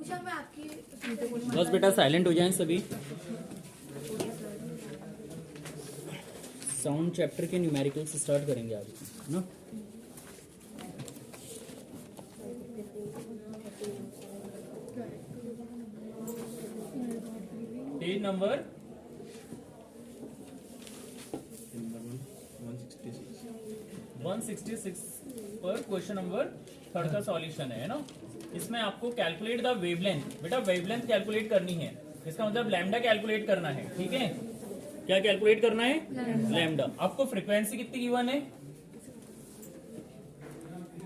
बस बेटा साइलेंट हो जाएं सभी। साउंड चैप्टर के न्यूमेरिकल से स्टार्ट करेंगे आज, है ना। पेज नंबर 166 पर क्वेश्चन नंबर 3 का सॉल्यूशन है ना। इसमें आपको कैलकुलेट द वेवलेंथ, बेटा वेवलेंथ कैलकुलेट करनी है। इसका मतलब लैम्डा कैलकुलेट करना है, ठीक है। क्या कैलकुलेट करना है? लैम्डा। आपको फ्रीक्वेंसी कितनी गिवन है?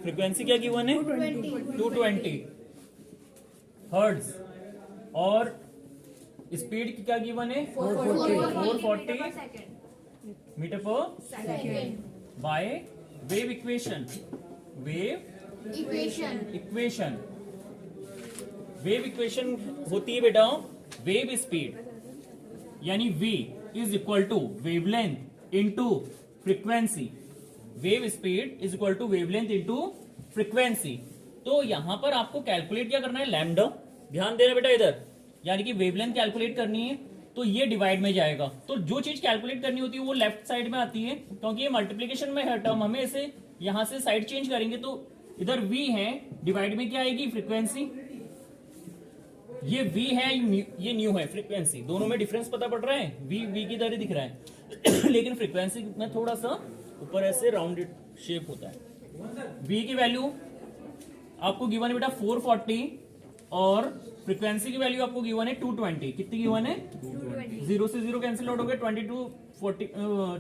फ्रीक्वेंसी क्या गिवन है? 220 हर्ट्ज। और स्पीड क्या गिवन है? 440 metre per second by wave equation. Wave equation होती है बेटा वेव स्पीड, यानी v is equal to wavelength into frequency. Wave speed is equal to wavelength into frequency. तो यहां पर आपको कैलकुलेट क्या करना है? लैम्डा। ध्यान देना बेटा इधर, यानी कि वेवलेंथ कैलकुलेट करनी है तो ये डिवाइड में जाएगा। तो जो चीज कैलकुलेट करनी होती है वो लेफ्ट साइड में आती है, क्योंकि ये मल्टीप्लीकेशन में है टर्म। हमें इसे यहां से साइड चेंज करेंगे तो इधर v है, डिवाइड में क्या आएगी? फ्रीक्वेंसी। ये v है, ये न्यू है फ्रीक्वेंसी। दोनों में डिफरेंस पता पड़ रहा है? v की तरह दिख रहा है लेकिन फ्रीक्वेंसी में थोड़ा सा ऊपर ऐसे राउंडेड शेप होता है। v की वैल्यू आपको गिवन है बेटा 440 और फ्रीक्वेंसी की वैल्यू आपको गिवन है 220। कितनी गिवन है? 0 से 0 कैंसिल आउट हो गया।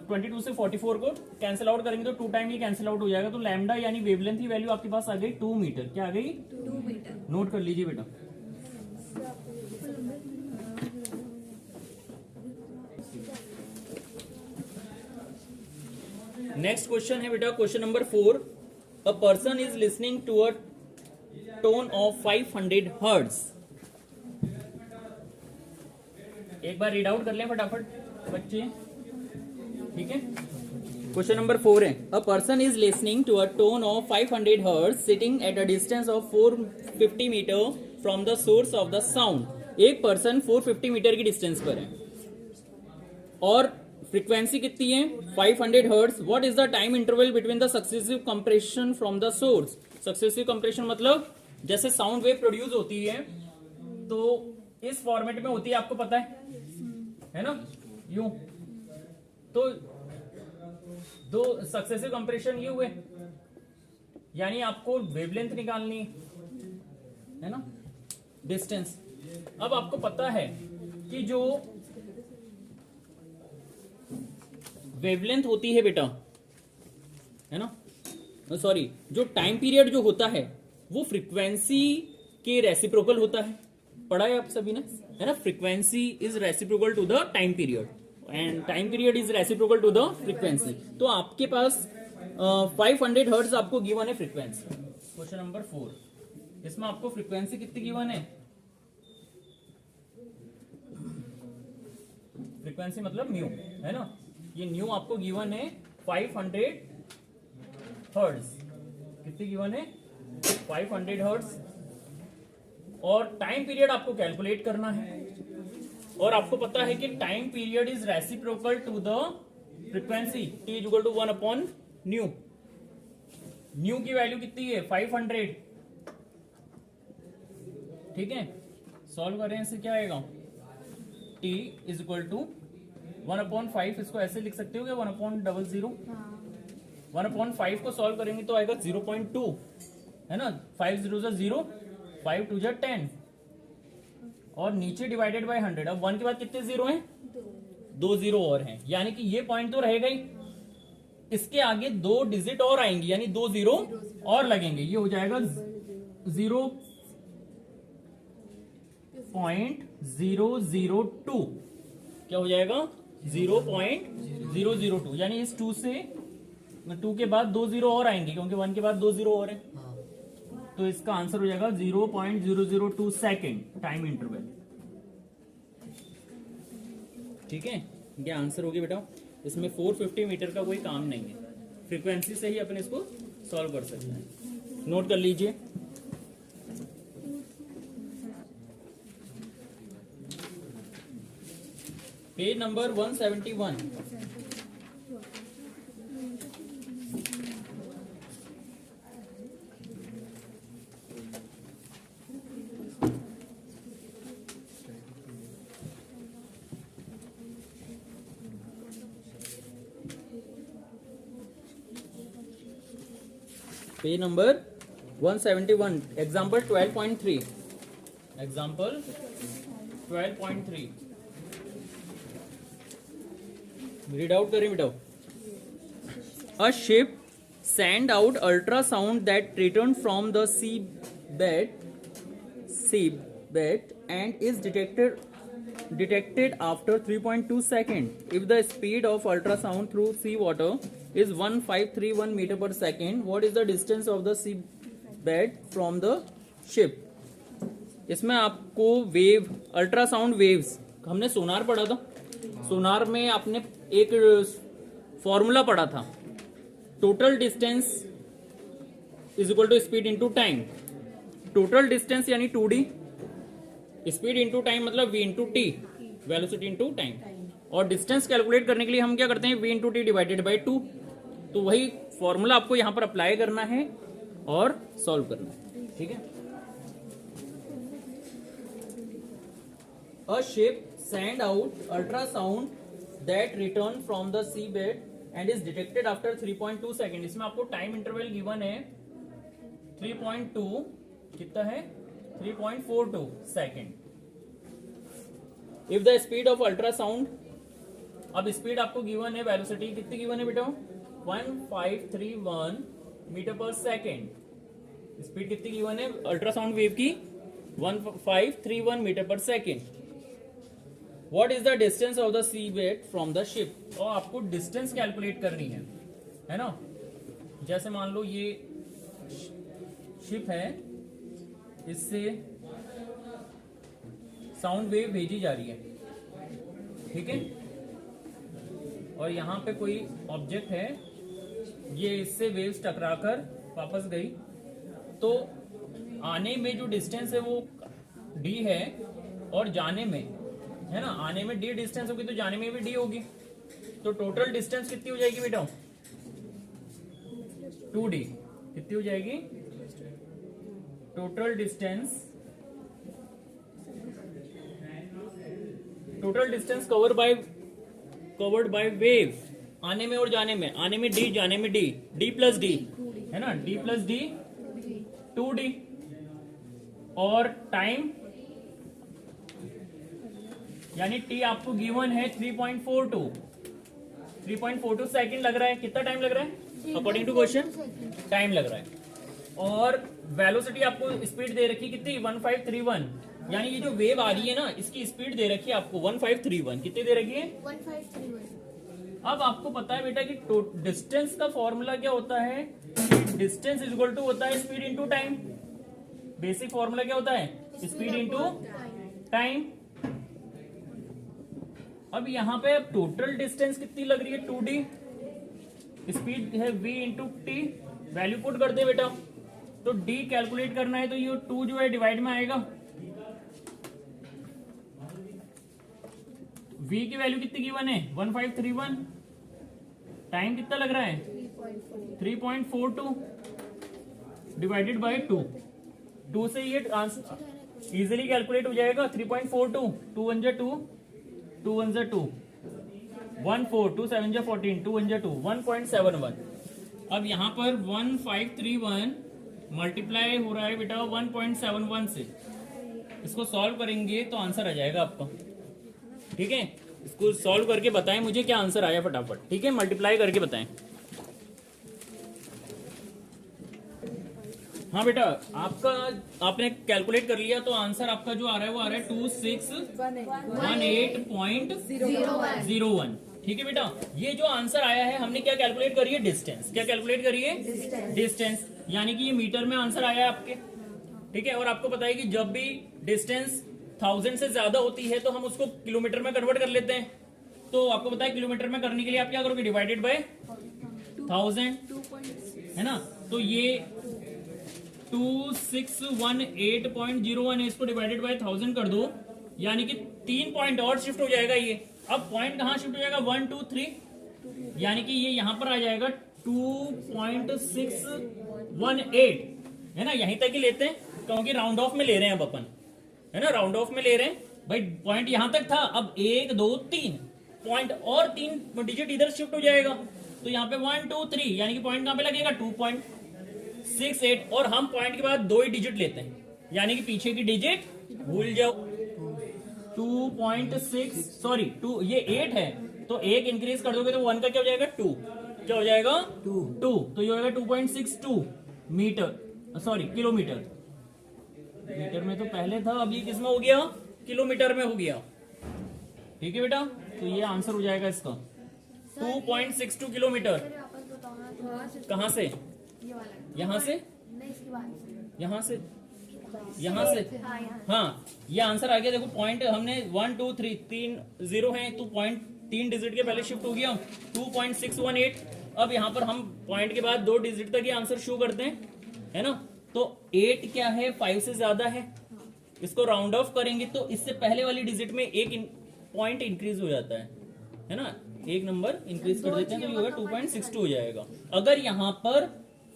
22 से 44 को कैंसिल आउट करेंगे तो 2 टाइम ये कैंसिल आउट हो जाएगा। तो लैम्डा यानी वेवलेंथ की वैल्यू आपके पास आ गई 2 मीटर। क्या आ गई? 2 मीटर। नोट कर लीजिए बेटा। नेक्स्ट क्वेश्चन है बेटा question number 4। A person is listening to a tone of 500 hertz. एक बार रीड आउट कर लें फटाफट बच्चे, ठीक है। क्वेश्चन नंबर 4 है a person is listening to a tone of 500 hertz sitting at a distance of 450 metre from the source of the sound. एक पर्सन 450 मीटर की डिस्टेंस पर है और फ्रीक्वेंसी कितनी है? 500 hertz. What is the time interval between the successive compression from the source? Successive compression मतलब जैसे sound wave produce होती है तो इस फॉर्मेट में होती है, आपको पता है ना, यूं। तो दो सक्सेसिव कंप्रेशन ये हुए, यानी आपको वेवलेंथ निकालनी है ना, डिस्टेंस। अब आपको पता है कि जो वेवलेंथ होती है बेटा, है ना, सॉरी, जो टाइम पीरियड जो होता है वो फ्रीक्वेंसी के रेसिप्रोकल होता है। पढ़ा है आप सभी ने, है ना। Frequency is reciprocal to the time period and time period is reciprocal to the frequency. तो आपके पास 500 हर्ट्ज आपको गिवन है फ्रीक्वेंसी। क्वेश्चन नंबर 4, इसमें आपको फ्रीक्वेंसी कितनी गिवन है? फ्रीक्वेंसी मतलब न्यू, है ना। ये न्यू आपको गिवन है 500 हर्ट्ज। कितनी गिवन है? 500 हर्ट्ज। और टाइम पीरियड आपको कैलकुलेट करना है और आपको पता है कि time period is reciprocal to the frequency. t is equal to 1 upon nu. Nu की वैल्यू कितनी है? 500, ठीक है। सॉल्व करें इसे, क्या आएगा? t is equal to 1/5। इसको ऐसे लिख सकते हो क्या? 1/00। 1/5 को सॉल्व करेंगे तो आएगा 0.2, है ना। 5 0 0, 5 2 10 और नीचे डिवाइडेड बाय 100। अब 1 के बाद कितने जीरो हैं? 2 जीरो और हैं, यानी कि ये पॉइंट तो रहेगा ही। इसके आगे 2 डिजिट और आएंगी, यानी 2 जीरो और लगेंगे। ये हो जाएगा 0.002। क्या हो जाएगा? 0.002, यानी इस 2 के बाद 2 जीरो और आएंगे, क्योंकि 1 के बाद 2 जीरो और है। तो इसका आंसर हो जाएगा 0.002 सेकेंड टाइम इंटरवल, ठीक है। ये आंसर हो गया बेटा। इसमें 450 मीटर का कोई काम नहीं है, फ्रीक्वेंसी से ही अपन इसको सॉल्व कर सकते हैं। नोट कर लीजिए। Page number 171. Page number 171. Example 12.3. Example 12.3. Read out करें बेटा. A ship sent out ultrasound that returned from the seabed and is detected after 3.2 seconds. If the speed of ultrasound through seawater is 1531 meter per second, what is the distance of the seabed from the ship? इसमें आपको wave, ultrasound waves, हमने सोनार पढ़ा था. सोनार में आपने एक formula पढ़ा था, total distance is equal to speed into time. Total distance यानी 2d, स्पीड इनटू टाइम मतलब v into t, velocity into time. और डिस्टेंस कैलकुलेट करने के लिए हम क्या करते हैं, v into t divided by 2. तो वही फॉर्मूला आपको यहां पर अप्लाई करना है और सॉल्व करना है. ठीक है. A ship sent out ultrasound that returned from the seabed and is detected after 3.2 seconds. इसमें आपको टाइम इंटरवल गिवन है 3.2, कितना है 3.42 second. If the speed of ultrasound, अब स्पीड आपको गिवन है, वेलोसिटी कितनी गिवन है बेटा 1531 मीटर पर सेकेंड. स्पीड कितनी गिवन है अल्ट्रासाउंड वेव की 1531 metre per second. What is the distance of the seabed from the ship? और आपको डिस्टेंस कैलकुलेट करनी है ना. जैसे मान लो ये शिप है, इससे साउंड वेव भेजी जा रही है, ठीक है. और यहाँ पे कोई ऑब्जेक्ट है, ये इससे वेव्स टकराकर वापस गई. तो आने में जो डिस्टेंस है वो d है, और जाने में है ना, आने में d डिस्टेंस होगी तो जाने में भी d होगी. तो टोटल डिस्टेंस कितनी हो जाएगी बेटा 2d. कितनी हो जाएगी total distance covered by wave, आने में और जाने में. आने में d, जाने में d प्लस d है ना, d प्लस d 2d. और टाइम यानी t आपको गिवन है 3.42 सेकंड लग रहा है. कितना टाइम लग रहा है अकॉर्डिंग टू क्वेश्चन, टाइम लग रहा है. और वेलोसिटी आपको स्पीड दे रखी कितनी 1531, यानी ये जो वेव आ रही है ना, इसकी स्पीड दे रखी है आपको 1531. कितनी दे रखी है 1531. अब आपको पता है बेटा कि डिस्टेंस का फॉर्मूला क्या होता है, डिस्टेंस इज इक्वल टू होता है speed into time. Basic formula क्या होता है, स्पीड इंटू टाइम. अब यहाँ पे टोटल डिस्टेंस कितनी लग रही है 2d, स्पीड है v into T. Value put कर दे बेटा, तो d कैलकुलेट करना है तो ये 2 जो है डिवाइड में आएगा. v की वैल्यू कितनी गिवन है 1531. टाइम कितना लग रहा है 3.42 डिवाइडेड बाय 2. 2 से ये इजीली कैलकुलेट हो जाएगा. 3.42, 2 1 जा 2, 2 1 जा 2, 1 4, 2 7 जा 14, 2 1 जा 2, 1.71. अब यहाँ पर 1531 मल्टीप्लाई हो रहा है बेटा 1.71 से. इसको सॉल्व करेंगे तो आंसर आ जाएगा आपका. ठीक है, इसको सॉल्व करके बताएं मुझे क्या आंसर आया फटाफट. ठीक है, मल्टीप्लाई करके बताएं. हाँ बेटा, आपका आपने कैलकुलेट कर लिया तो आंसर आपका जो आ रहा है वो आ रहा है 2618.01. ठीक है बेटा, ये जो आंसर आया है हमने क्या कैलकुलेट करी है, डिस्टेंस. क्या कैलकुलेट करी है डिस्टेंस, यानी कि ये मीटर में आंसर आया है आपके. ठीक है, और आपको पता है कि जब भी डिस्टेंस 1000 से ज्यादा होती है तो हम उसको किलोमीटर में कन्वर्ट कर लेते हैं. तो आपको पता है किलोमीटर में करने के लिए आप क्या करोगे, डिवाइडेड बाय 1000 है ना. तो ये 2618.01 है, इसको डिवाइडेड बाय 1000 कर दो, यानी कि 3 पॉइंट और शिफ्ट हो जाएगा ये. अब पॉइंट कहाँ शिफ्ट हो जाएगा, 1 2 3, यानी कि ये यहां पर आ जाएगा 2.618, है ना, यहीं तक ही लेते हैं क्योंकि राउंड ऑफ में ले रहे हैं अब अपन, है ना, राउंड ऑफ में ले रहे हैं भाई। पॉइंट यहां तक था, अब 1 2 3 पॉइंट और 3 डिजिट इधर शिफ्ट हो जाएगा, तो यहाँ पे 1 2 3 यानी कि पॉइंट कहां पे लगेगा, 2.68, और हम पॉइंट के बाद 2 ही डिजिट लेते हैं, यानी कि पीछे की डिजिट भूल जाओ। 2.6 सॉरी 2, ये 8 है तो 1 इंक्रीज कर दोगे तो 1 का क्या हो जाएगा, 2, क्या हो जाएगा 2, तो ये हो जाएगा 2.62 मीटर, सॉरी किलोमीटर। मीटर में तो पहले था, अब ये किस में हो गया, किलोमीटर में हो गया। ठीक है बेटा, तो ये आंसर हो जाएगा इसका 2.62 किलोमीटर। कहां से, यहाँ से, यहाँ से, यहाँ से, हाँ ये आंसर आ गया। देखो पॉइंट हमने 1 2 3 3 0 है, तो पॉइंट 3 डिजिट के पहले शिफ्ट हो गया 2.618। अब यहाँ पर हम पॉइंट के बाद 2 डिजिट तक ये आंसर शो करते हैं, है ना। तो 8 क्या है, 5 से ज्यादा है, इसको राउंड ऑफ करेंगे तो इससे पहले वाली डिजिट में एक पॉइंट इंक्रीज हो जाता है ना, एक नंबर इंक्रीज कर देते हैं, तो ये होगा 2.62 हो जाएगा। अगर यहाँ पर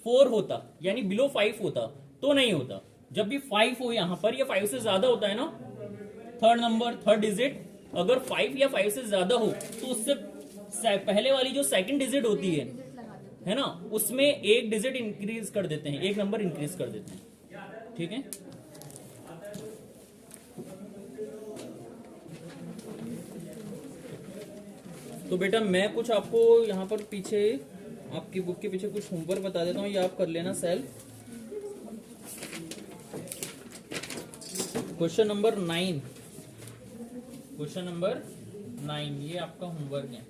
4 होता यानी बिलो 5 होता तो नहीं होता, जब भी 5 हो यहाँ पर, या 5 से ज्यादा होता है ना, थर्ड नंबर, थर्ड डिजिट अगर 5 या 5 से ज्यादा हो तो उससे पहले वाली जो सेकंड डिजिट होती है ना, उसमें एक डिजिट इंक्रीज कर देते हैं, एक नंबर इंक्रीज कर देते हैं। ठीक है, तो बेटा मैं कुछ आपको यहाँ पर पीछे आपकी बुक के पीछे कुछ होमवर्क बता देता हूँ, ये आप कर लेना self. Question number 9, question number 9 ये आपका होमवर्क है,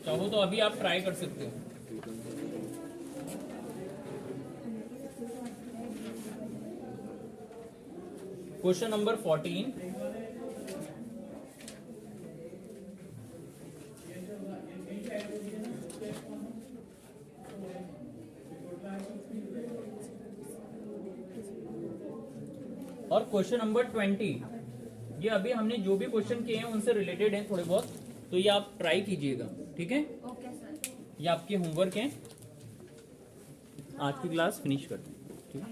चाहो तो अभी आप ट्राई कर सकते हो। क्वेश्चन नंबर 14, और क्वेश्चन नंबर 20, ये अभी हमने जो भी क्वेश्चन किए हैं उनसे रिलेटेड हैं थोड़े बहुत, तो ये आप ट्राई कीजिएगा। ठीक है, ओके सर। ये आपके होमवर्क हैं, आज की क्लास फिनिश करते हैं। ठीक है।